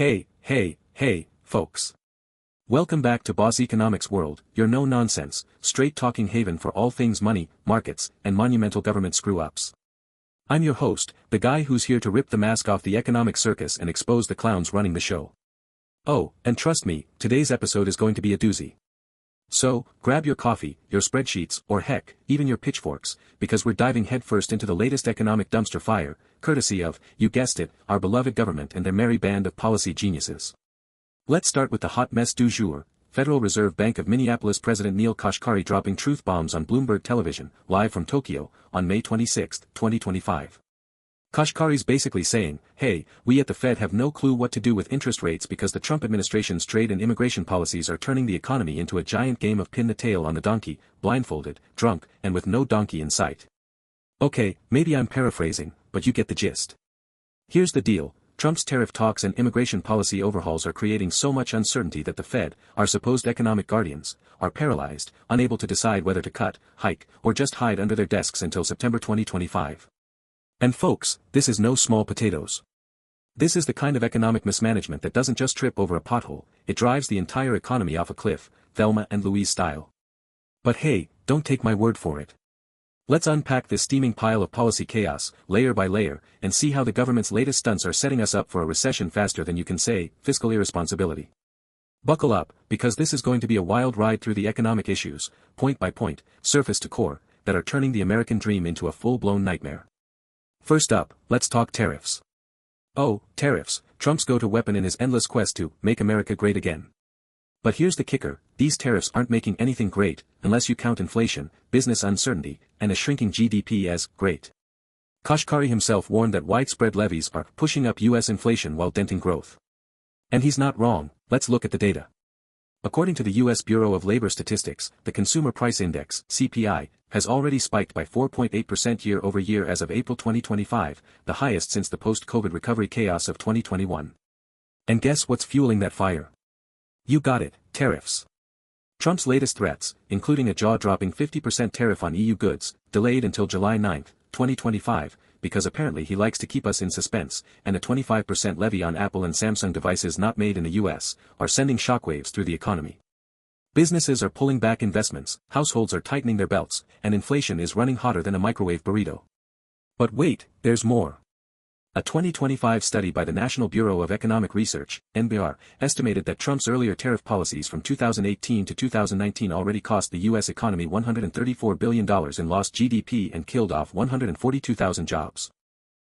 Hey, folks. Welcome back to Boss Economics World, your no-nonsense, straight-talking haven for all things money, markets, and monumental government screw-ups. I'm your host, the guy who's here to rip the mask off the economic circus and expose the clowns running the show. Oh, and trust me, today's episode is going to be a doozy. So, grab your coffee, your spreadsheets, or heck, even your pitchforks, because we're diving headfirst into the latest economic dumpster fire, courtesy of, you guessed it, our beloved government and their merry band of policy geniuses. Let's start with the hot mess du jour, Federal Reserve Bank of Minneapolis President Neel Kashkari dropping truth bombs on Bloomberg television, live from Tokyo, on May 26, 2025. Kashkari's basically saying, hey, we at the Fed have no clue what to do with interest rates because the Trump administration's trade and immigration policies are turning the economy into a giant game of pin the tail on the donkey, blindfolded, drunk, and with no donkey in sight. Okay, maybe I'm paraphrasing, but you get the gist. Here's the deal, Trump's tariff talks and immigration policy overhauls are creating so much uncertainty that the Fed, our supposed economic guardians, are paralyzed, unable to decide whether to cut, hike, or just hide under their desks until September 2025. And folks, this is no small potatoes. This is the kind of economic mismanagement that doesn't just trip over a pothole, it drives the entire economy off a cliff, Thelma and Louise style. But hey, don't take my word for it. Let's unpack this steaming pile of policy chaos, layer by layer, and see how the government's latest stunts are setting us up for a recession faster than you can say, fiscal irresponsibility. Buckle up, because this is going to be a wild ride through the economic issues, point by point, surface to core, that are turning the American dream into a full-blown nightmare. First up, let's talk tariffs. Oh, tariffs, Trump's go-to weapon in his endless quest to make America great again. But here's the kicker, these tariffs aren't making anything great, unless you count inflation, business uncertainty, and a shrinking GDP as great. Kashkari himself warned that widespread levies are pushing up U.S. inflation while denting growth. And he's not wrong, let's look at the data. According to the U.S. Bureau of Labor Statistics, the Consumer Price Index, CPI, has already spiked by 4.8% year-over-year as of April 2025, the highest since the post-COVID recovery chaos of 2021. And guess what's fueling that fire? You got it, tariffs. Trump's latest threats, including a jaw-dropping 50% tariff on EU goods, delayed until July 9, 2025, because apparently he likes to keep us in suspense, and a 25% levy on Apple and Samsung devices not made in the US, are sending shockwaves through the economy. Businesses are pulling back investments, households are tightening their belts, and inflation is running hotter than a microwave burrito. But wait, there's more. A 2025 study by the National Bureau of Economic Research, NBR, estimated that Trump's earlier tariff policies from 2018 to 2019 already cost the U.S. economy $134 billion in lost GDP and killed off 142,000 jobs.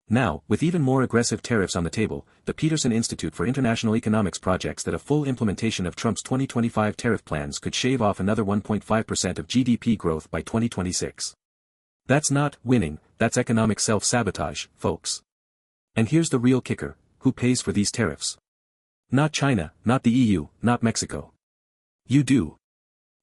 Now, with even more aggressive tariffs on the table, the Peterson Institute for International Economics projects that a full implementation of Trump's 2025 tariff plans could shave off another 1.5% of GDP growth by 2026. That's not winning, that's economic self-sabotage, folks. And here's the real kicker, who pays for these tariffs? Not China, not the EU, not Mexico. You do.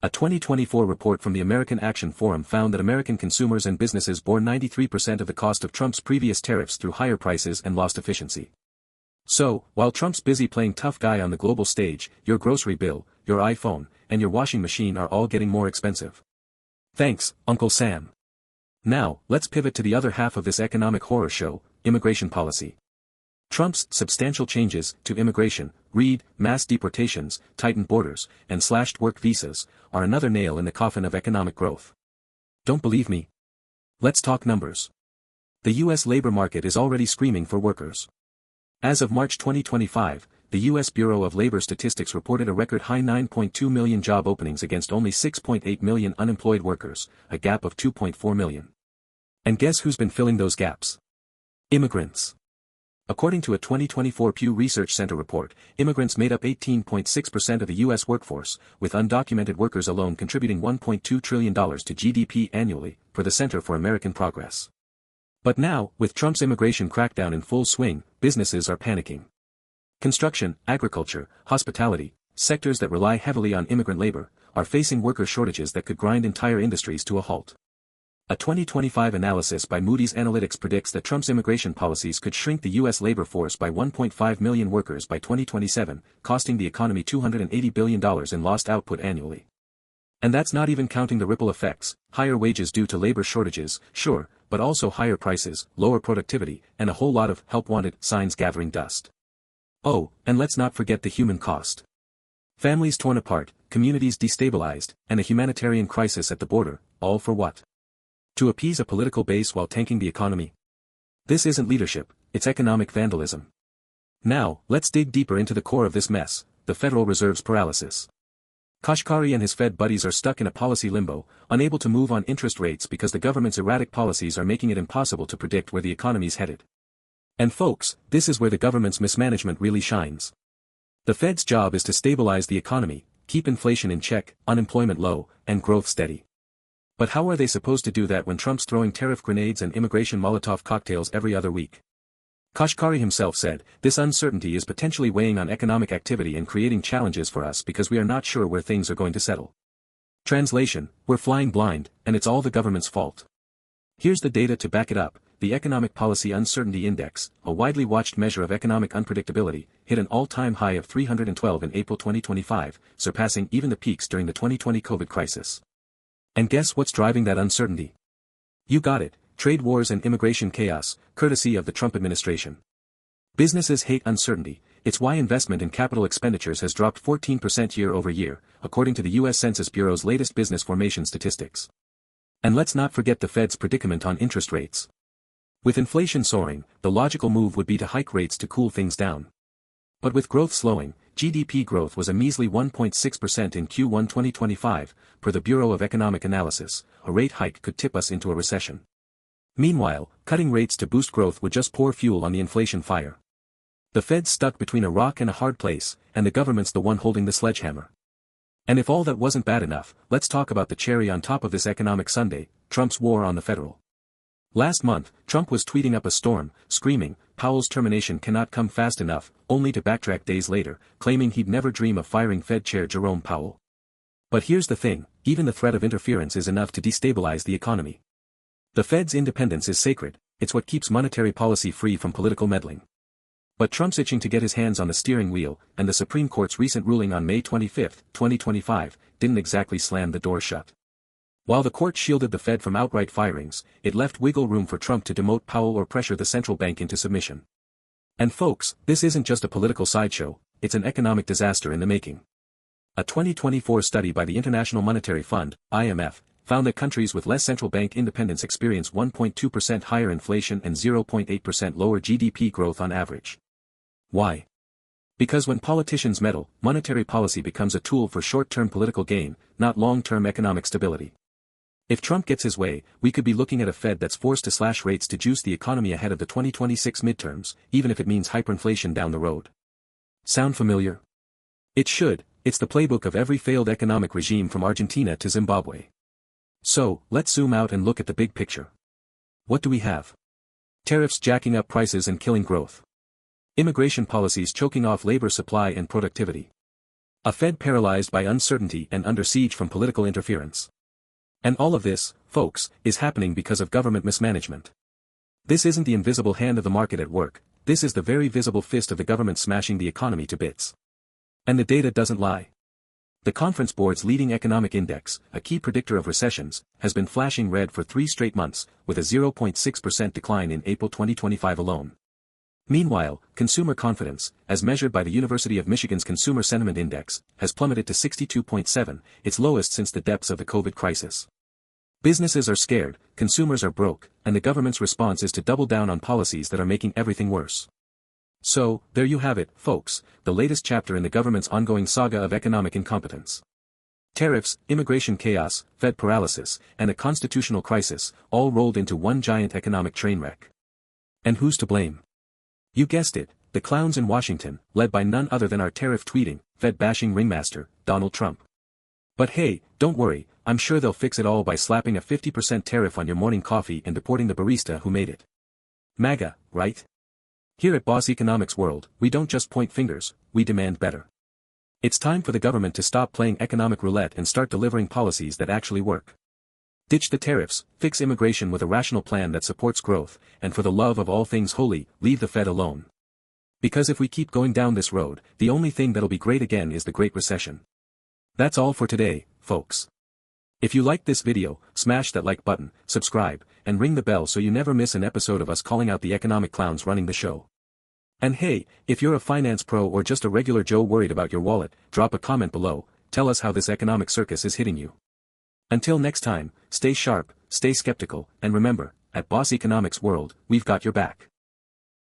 A 2024 report from the American Action Forum found that American consumers and businesses bore 93% of the cost of Trump's previous tariffs through higher prices and lost efficiency. So, while Trump's busy playing tough guy on the global stage, your grocery bill, your iPhone, and your washing machine are all getting more expensive. Thanks, Uncle Sam. Now, let's pivot to the other half of this economic horror show, immigration policy. Trump's substantial changes to immigration, read, mass deportations, tightened borders, and slashed work visas, are another nail in the coffin of economic growth. Don't believe me? Let's talk numbers. The U.S. labor market is already screaming for workers. As of March 2025, the U.S. Bureau of Labor Statistics reported a record high 9.2 million job openings against only 6.8 million unemployed workers, a gap of 2.4 million. And guess who's been filling those gaps? Immigrants. According to a 2024 Pew Research Center report, immigrants made up 18.6% of the U.S. workforce, with undocumented workers alone contributing $1.2 trillion to GDP annually, for the Center for American Progress. But now, with Trump's immigration crackdown in full swing, businesses are panicking. Construction, agriculture, hospitality, sectors that rely heavily on immigrant labor, are facing worker shortages that could grind entire industries to a halt. A 2025 analysis by Moody's Analytics predicts that Trump's immigration policies could shrink the U.S. labor force by 1.5 million workers by 2027, costing the economy $280 billion in lost output annually. And that's not even counting the ripple effects, higher wages due to labor shortages, sure, but also higher prices, lower productivity, and a whole lot of help wanted signs gathering dust. Oh, and let's not forget the human cost. Families torn apart, communities destabilized, and a humanitarian crisis at the border, all for what? To appease a political base while tanking the economy? This isn't leadership, it's economic vandalism. Now, let's dig deeper into the core of this mess, the Federal Reserve's paralysis. Kashkari and his Fed buddies are stuck in a policy limbo, unable to move on interest rates because the government's erratic policies are making it impossible to predict where the economy's headed. And folks, this is where the government's mismanagement really shines. The Fed's job is to stabilize the economy, keep inflation in check, unemployment low, and growth steady. But how are they supposed to do that when Trump's throwing tariff grenades and immigration Molotov cocktails every other week? Kashkari himself said, "This uncertainty is potentially weighing on economic activity and creating challenges for us because we are not sure where things are going to settle." Translation, we're flying blind, and it's all the government's fault. Here's the data to back it up. The Economic Policy Uncertainty Index, a widely watched measure of economic unpredictability, hit an all-time high of 312 in April 2025, surpassing even the peaks during the 2020 COVID crisis. And guess what's driving that uncertainty? You got it. Trade wars and immigration chaos, courtesy of the Trump administration. Businesses hate uncertainty, it's why investment in capital expenditures has dropped 14% year over year, according to the U.S. Census Bureau's latest business formation statistics. And let's not forget the Fed's predicament on interest rates. With inflation soaring, the logical move would be to hike rates to cool things down. But with growth slowing, GDP growth was a measly 1.6% in Q1 2025, per the Bureau of Economic Analysis. A rate hike could tip us into a recession. Meanwhile, cutting rates to boost growth would just pour fuel on the inflation fire. The Fed's stuck between a rock and a hard place, and the government's the one holding the sledgehammer. And if all that wasn't bad enough, let's talk about the cherry on top of this economic sundae, Trump's war on the Federal. Last month, Trump was tweeting up a storm, screaming, "Powell's termination cannot come fast enough," only to backtrack days later, claiming he'd never dream of firing Fed Chair Jerome Powell. But here's the thing, even the threat of interference is enough to destabilize the economy. The Fed's independence is sacred, it's what keeps monetary policy free from political meddling. But Trump's itching to get his hands on the steering wheel, and the Supreme Court's recent ruling on May 25, 2025, didn't exactly slam the door shut. While the court shielded the Fed from outright firings, it left wiggle room for Trump to demote Powell or pressure the central bank into submission. And folks, this isn't just a political sideshow, it's an economic disaster in the making. A 2024 study by the International Monetary Fund, IMF, found that countries with less central bank independence experience 1.2% higher inflation and 0.8% lower GDP growth on average. Why? Because when politicians meddle, monetary policy becomes a tool for short-term political gain, not long-term economic stability. If Trump gets his way, we could be looking at a Fed that's forced to slash rates to juice the economy ahead of the 2026 midterms, even if it means hyperinflation down the road. Sound familiar? It should, it's the playbook of every failed economic regime from Argentina to Zimbabwe. So, let's zoom out and look at the big picture. What do we have? Tariffs jacking up prices and killing growth. Immigration policies choking off labor supply and productivity. A Fed paralyzed by uncertainty and under siege from political interference. And all of this, folks, is happening because of government mismanagement. This isn't the invisible hand of the market at work, this is the very visible fist of the government smashing the economy to bits. And the data doesn't lie. The Conference Board's leading economic index, a key predictor of recessions, has been flashing red for 3 straight months, with a 0.6% decline in April 2025 alone. Meanwhile, consumer confidence, as measured by the University of Michigan's Consumer Sentiment Index, has plummeted to 62.7, its lowest since the depths of the COVID crisis. Businesses are scared, consumers are broke, and the government's response is to double down on policies that are making everything worse. So, there you have it, folks, the latest chapter in the government's ongoing saga of economic incompetence. Tariffs, immigration chaos, Fed paralysis, and a constitutional crisis, all rolled into one giant economic train wreck. And who's to blame? You guessed it, the clowns in Washington, led by none other than our tariff-tweeting, Fed-bashing ringmaster, Donald Trump. But hey, don't worry, I'm sure they'll fix it all by slapping a 50% tariff on your morning coffee and deporting the barista who made it. MAGA, right? Here at Boss Economics World, we don't just point fingers, we demand better. It's time for the government to stop playing economic roulette and start delivering policies that actually work. Ditch the tariffs, fix immigration with a rational plan that supports growth, and for the love of all things holy, leave the Fed alone. Because if we keep going down this road, the only thing that'll be great again is the Great Recession. That's all for today, folks. If you liked this video, smash that like button, subscribe, and ring the bell so you never miss an episode of us calling out the economic clowns running the show. And hey, if you're a finance pro or just a regular Joe worried about your wallet, drop a comment below, tell us how this economic circus is hitting you. Until next time, stay sharp, stay skeptical, and remember, at Boss Economics World, we've got your back.